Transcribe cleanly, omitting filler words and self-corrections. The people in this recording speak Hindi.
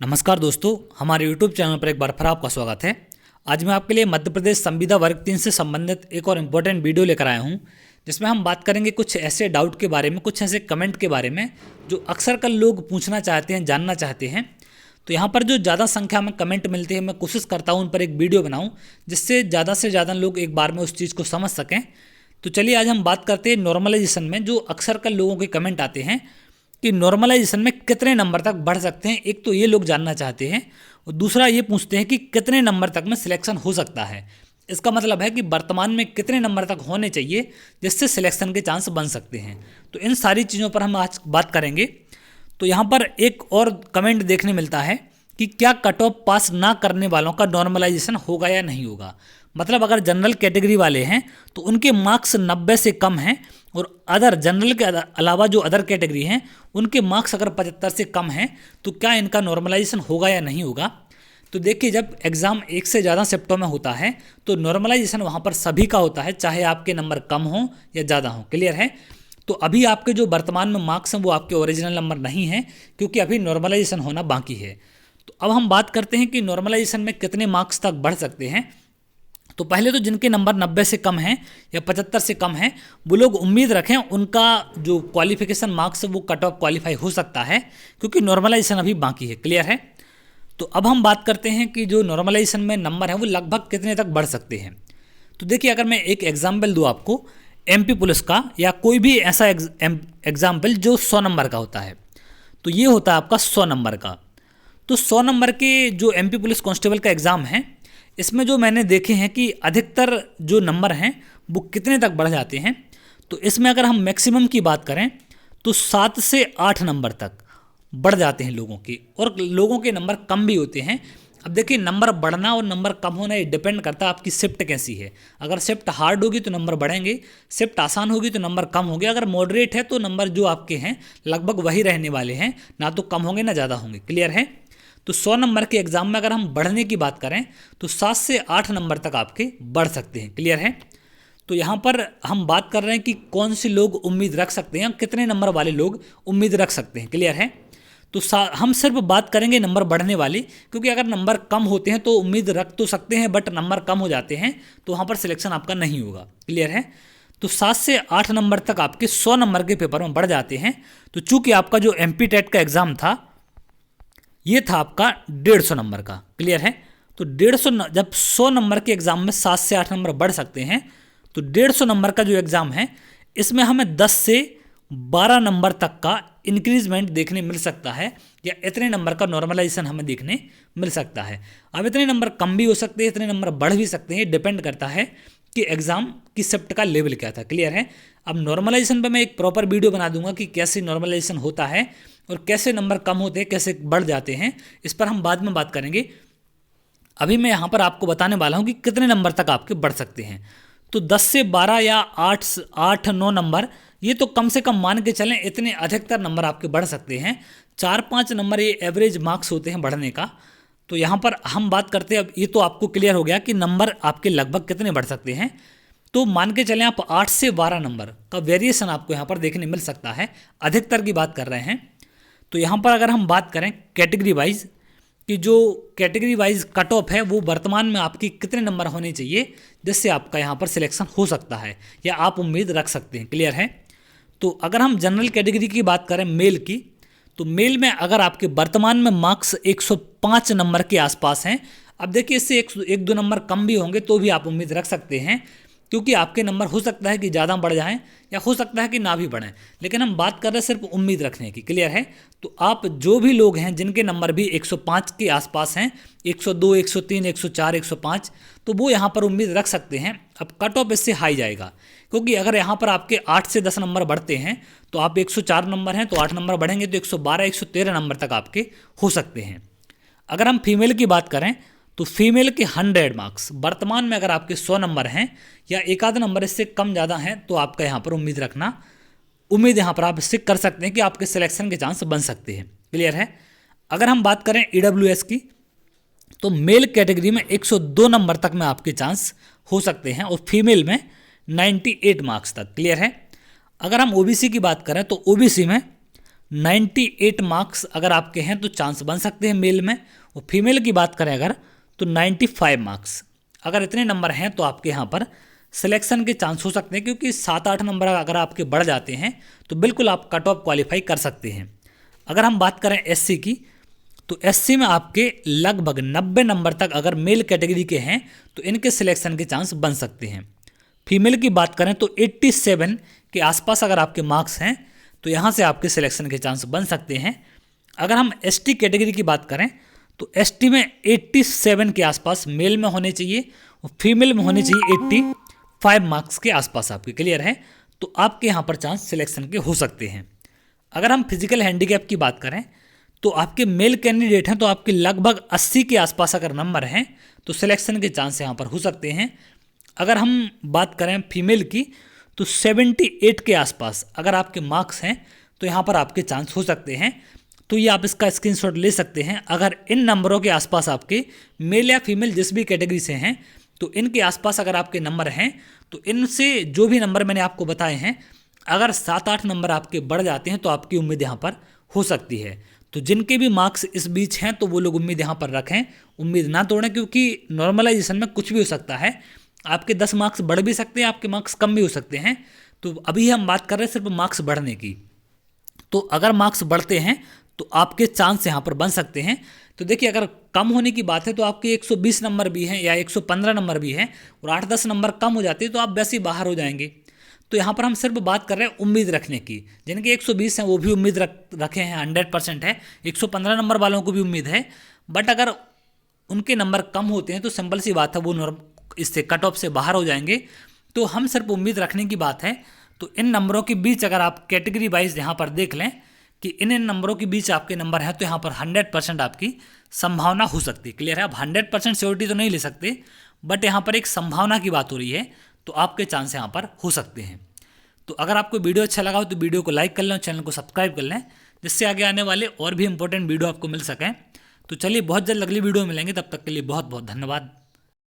नमस्कार दोस्तों, हमारे YouTube चैनल पर एक बार फिर आपका स्वागत है। आज मैं आपके लिए मध्य प्रदेश संविदा वर्ग 3 से संबंधित एक और इम्पोर्टेंट वीडियो लेकर आया हूं, जिसमें हम बात करेंगे कुछ ऐसे डाउट के बारे में, कुछ ऐसे कमेंट के बारे में जो अक्सर कल लोग पूछना चाहते हैं, जानना चाहते हैं। तो यहाँ पर जो ज़्यादा संख्या में कमेंट मिलते हैं, मैं कोशिश करता हूँ उन पर एक वीडियो बनाऊँ जिससे ज़्यादा से ज़्यादा लोग एक बार में उस चीज़ को समझ सकें। तो चलिए आज हम बात करते हैं नॉर्मलाइजेशन में जो अक्सर कल लोगों के कमेंट आते हैं कि नॉर्मलाइजेशन में कितने नंबर तक बढ़ सकते हैं। एक तो ये लोग जानना चाहते हैं और दूसरा ये पूछते हैं कि कितने नंबर तक में सिलेक्शन हो सकता है। इसका मतलब है कि वर्तमान में कितने नंबर तक होने चाहिए जिससे सिलेक्शन के चांस बन सकते हैं। तो इन सारी चीज़ों पर हम आज बात करेंगे। तो यहाँ पर एक और कमेंट देखने मिलता है कि क्या कट ऑफ पास ना करने वालों का नॉर्मलाइजेशन होगा या नहीं होगा। मतलब अगर जनरल कैटेगरी वाले हैं तो उनके मार्क्स 90 से कम हैं और अदर जनरल के अलावा जो अदर कैटेगरी हैं उनके मार्क्स अगर 75 से कम हैं तो क्या इनका नॉर्मलाइजेशन होगा या नहीं होगा। तो देखिए, जब एग्ज़ाम एक से ज़्यादा शिफ्टों में होता है तो नॉर्मलाइजेशन वहाँ पर सभी का होता है, चाहे आपके नंबर कम हों या ज़्यादा हों। क्लियर है। तो अभी आपके जो वर्तमान में मार्क्स हैं वो आपके ओरिजिनल नंबर नहीं हैं, क्योंकि अभी नॉर्मलाइजेशन होना बाकी है। तो अब हम बात करते हैं कि नॉर्मलाइजेशन में कितने मार्क्स तक बढ़ सकते हैं। तो पहले तो जिनके नंबर 90 से कम हैं या 75 से कम हैं वो लोग उम्मीद रखें उनका जो क्वालिफिकेशन मार्क्स है वो कट ऑफ क्वालिफाई हो सकता है, क्योंकि नॉर्मलाइजेशन अभी बाकी है। क्लियर है। तो अब हम बात करते हैं कि जो नॉर्मलाइजेशन में नंबर है वो लगभग कितने तक बढ़ सकते हैं। तो देखिए, अगर मैं एक एग्जाम्पल दूँ आपको एमपी पुलिस का या कोई भी ऐसा एग्जाम्पल जो 100 नंबर का होता है, तो ये होता है आपका 100 नंबर का। तो 100 नंबर के जो एमपी पुलिस कांस्टेबल का एग्ज़ाम है, इसमें जो मैंने देखे हैं कि अधिकतर जो नंबर हैं वो कितने तक बढ़ जाते हैं। तो इसमें अगर हम मैक्सिमम की बात करें तो 7 से 8 नंबर तक बढ़ जाते हैं लोगों के, और लोगों के नंबर कम भी होते हैं। अब देखिए, नंबर बढ़ना और नंबर कम होना ये डिपेंड करता है आपकी शिफ्ट कैसी है। अगर शिफ्ट हार्ड होगी तो नंबर बढ़ेंगे, शिफ्ट आसान होगी तो नंबर कम होंगे। अगर मॉडरेट है तो नंबर जो आपके हैं लगभग वही रहने वाले हैं, ना तो कम होंगे ना ज़्यादा होंगे। क्लियर है। तो 100 नंबर के एग्ज़ाम में अगर हम बढ़ने की बात करें तो 7 से 8 नंबर तक आपके बढ़ सकते हैं। क्लियर है। तो यहाँ पर हम बात कर रहे हैं कि कौन से लोग उम्मीद रख सकते हैं, कितने नंबर वाले लोग उम्मीद रख सकते हैं। क्लियर है। तो हम सिर्फ बात करेंगे नंबर बढ़ने वाली, क्योंकि अगर नंबर कम होते हैं तो उम्मीद रख तो सकते हैं, बट नंबर कम हो जाते हैं तो वहाँ पर सिलेक्शन आपका नहीं होगा। क्लियर है। तो 7 से 8 नंबर तक आपके 100 नंबर के पेपर में बढ़ जाते हैं। तो चूंकि आपका जो एमपी टेट का एग्ज़ाम था ये था आपका 150 नंबर का। क्लियर है। तो 150 जब 100 नंबर के एग्ज़ाम में 7 से 8 नंबर बढ़ सकते हैं तो 150 नंबर का जो एग्ज़ाम है इसमें हमें 10 से 12 नंबर तक का इंक्रीजमेंट देखने मिल सकता है, या इतने नंबर का नॉर्मलाइजेशन हमें देखने मिल सकता है। अब इतने नंबर कम भी हो सकते हैं, इतने नंबर बढ़ भी सकते हैं, डिपेंड करता है कि एग्ज़ाम की शिफ्ट का लेवल क्या था। क्लियर है। अब नॉर्मलाइजेशन पर मैं एक प्रॉपर वीडियो बना दूंगा कि कैसे नॉर्मलाइजेशन होता है और कैसे नंबर कम होते हैं, कैसे बढ़ जाते हैं। इस पर हम बाद में बात करेंगे। अभी मैं यहाँ पर आपको बताने वाला हूँ कि कितने नंबर तक आपके बढ़ सकते हैं। तो 10 से 12 या 8-9 नंबर, ये तो कम से कम मान के चलें, इतने अधिकतर नंबर आपके बढ़ सकते हैं। 4-5 नंबर ये एवरेज मार्क्स होते हैं बढ़ने का। तो यहाँ पर हम बात करते हैं, अब ये तो आपको क्लियर हो गया कि नंबर आपके लगभग कितने बढ़ सकते हैं। तो मान के चलें आप 8 से 12 नंबर का वेरिएशन आपको यहाँ पर देखने मिल सकता है, अधिकतर की बात कर रहे हैं। तो यहाँ पर अगर हम बात करें कैटेगरी वाइज कि जो कैटेगरी वाइज कट ऑफ है वो वर्तमान में आपकी कितने नंबर होने चाहिए जिससे आपका यहाँ पर सिलेक्शन हो सकता है या आप उम्मीद रख सकते हैं। क्लियर है। तो अगर हम जनरल कैटेगरी की बात करें मेल की, तो मेल में अगर आपके वर्तमान में मार्क्स 105 नंबर के आसपास हैं, अब देखिए इससे 1-2 नंबर कम भी होंगे तो भी आप उम्मीद रख सकते हैं, क्योंकि आपके नंबर हो सकता है कि ज़्यादा बढ़ जाएं या हो सकता है कि ना भी बढ़ें, लेकिन हम बात कर रहे हैं सिर्फ उम्मीद रखने की। क्लियर है। तो आप जो भी लोग हैं जिनके नंबर भी 105 के आसपास हैं, 102, 103, 104, 105, तो वो यहाँ पर उम्मीद रख सकते हैं। अब कट ऑफ इससे हाई जाएगा, क्योंकि अगर यहाँ पर आपके 8 से 10 नंबर बढ़ते हैं तो आप 104 नंबर हैं तो 8 नंबर बढ़ेंगे तो 112, 113 नंबर तक आपके हो सकते हैं। अगर हम फीमेल की बात करें तो फीमेल के 100 मार्क्स वर्तमान में अगर आपके 100 नंबर हैं या एक आध नंबर इससे कम ज़्यादा हैं तो आपका यहाँ पर उम्मीद यहाँ पर आप इससे कर सकते हैं कि आपके सिलेक्शन के चांस बन सकते हैं। क्लियर है। अगर हम बात करें ईडब्ल्यूएस की, तो मेल कैटेगरी में 102 नंबर तक में आपके चांस हो सकते हैं और फीमेल में 98 मार्क्स तक। क्लियर है। अगर हम ओबीसी की बात करें तो ओबीसी में 98 मार्क्स अगर आपके हैं तो चांस बन सकते हैं मेल में, और फीमेल की बात करें अगर तो 95 मार्क्स, अगर इतने नंबर हैं तो आपके यहाँ पर सिलेक्शन के चांस हो सकते हैं, क्योंकि 7-8 नंबर अगर आपके बढ़ जाते हैं तो बिल्कुल आप कट ऑफ क्वालिफाई कर सकते हैं। अगर हम बात करें एससी की, तो एससी में आपके लगभग 90 नंबर तक अगर मेल कैटेगरी के हैं तो इनके सिलेक्शन के चांस बन सकते हैं। फीमेल की बात करें तो 87 के आसपास अगर आपके मार्क्स हैं तो यहाँ से आपके सिलेक्शन के चांस बन सकते हैं। अगर हम एसटी कैटेगरी की बात करें तो एसटी में 87 के आसपास मेल में होने चाहिए और फीमेल में होने चाहिए 85 मार्क्स के आसपास आपके, क्लियर है, तो आपके यहाँ पर चांस सिलेक्शन के हो सकते हैं। अगर हम फिजिकल हैंडीकैप की बात करें तो आपके मेल कैंडिडेट हैं तो आपके लगभग 80 के आसपास अगर नंबर हैं तो सिलेक्शन के चांस यहाँ पर हो सकते हैं। अगर हम बात करें फीमेल की तो 78 के आसपास अगर आपके मार्क्स हैं तो यहाँ पर आपके चांस हो सकते हैं। तो ये आप इसका स्क्रीनशॉट ले सकते हैं। अगर इन नंबरों के आसपास आपके मेल या फीमेल जिस भी कैटेगरी से हैं तो इनके आसपास अगर आपके नंबर हैं तो इनसे जो भी नंबर मैंने आपको बताए हैं अगर 7-8 नंबर आपके बढ़ जाते हैं तो आपकी उम्मीद यहाँ पर हो सकती है। तो जिनके भी मार्क्स इस बीच हैं तो वो लोग उम्मीद यहाँ पर रखें, उम्मीद ना तोड़ें, क्योंकि नॉर्मलाइजेशन में कुछ भी हो सकता है। आपके 10 मार्क्स बढ़ भी सकते हैं, आपके मार्क्स कम भी हो सकते हैं। तो अभी हम बात कर रहे हैं सिर्फ मार्क्स बढ़ने की। तो अगर मार्क्स बढ़ते हैं तो आपके चांस यहाँ पर बन सकते हैं। तो देखिए, अगर कम होने की बात है तो आपके 120 नंबर भी हैं या 115 नंबर भी हैं और 8-10 नंबर कम हो जाते हैं तो आप वैसे ही बाहर हो जाएंगे। तो यहाँ पर हम सिर्फ बात कर रहे हैं उम्मीद रखने की। जिनके 120 हैं वो भी उम्मीद रखे हैं, 100% है। 115 नंबर वालों को भी उम्मीद है, बट अगर उनके नंबर कम होते हैं तो सिंपल सी बात है वो इससे कट ऑफ से बाहर हो जाएंगे। तो हम सिर्फ उम्मीद रखने की बात है। तो इन नंबरों के बीच अगर आप कैटेगरी वाइज यहाँ पर देख लें कि इन नंबरों के बीच आपके नंबर हैं तो यहाँ पर 100% आपकी संभावना हो सकती है, क्लियर है। अब 100% श्योरिटी तो नहीं ले सकते, बट यहाँ पर एक संभावना की बात हो रही है, तो आपके चांस यहाँ पर हो सकते हैं। तो अगर आपको वीडियो अच्छा लगा हो तो वीडियो को लाइक कर लें, चैनल को सब्सक्राइब कर लें, जिससे आगे आने वाले और भी इंपॉर्टेंट वीडियो आपको मिल सकें। तो चलिए, बहुत जल्द अगली वीडियो मिलेंगे, तब तक के लिए बहुत बहुत धन्यवाद।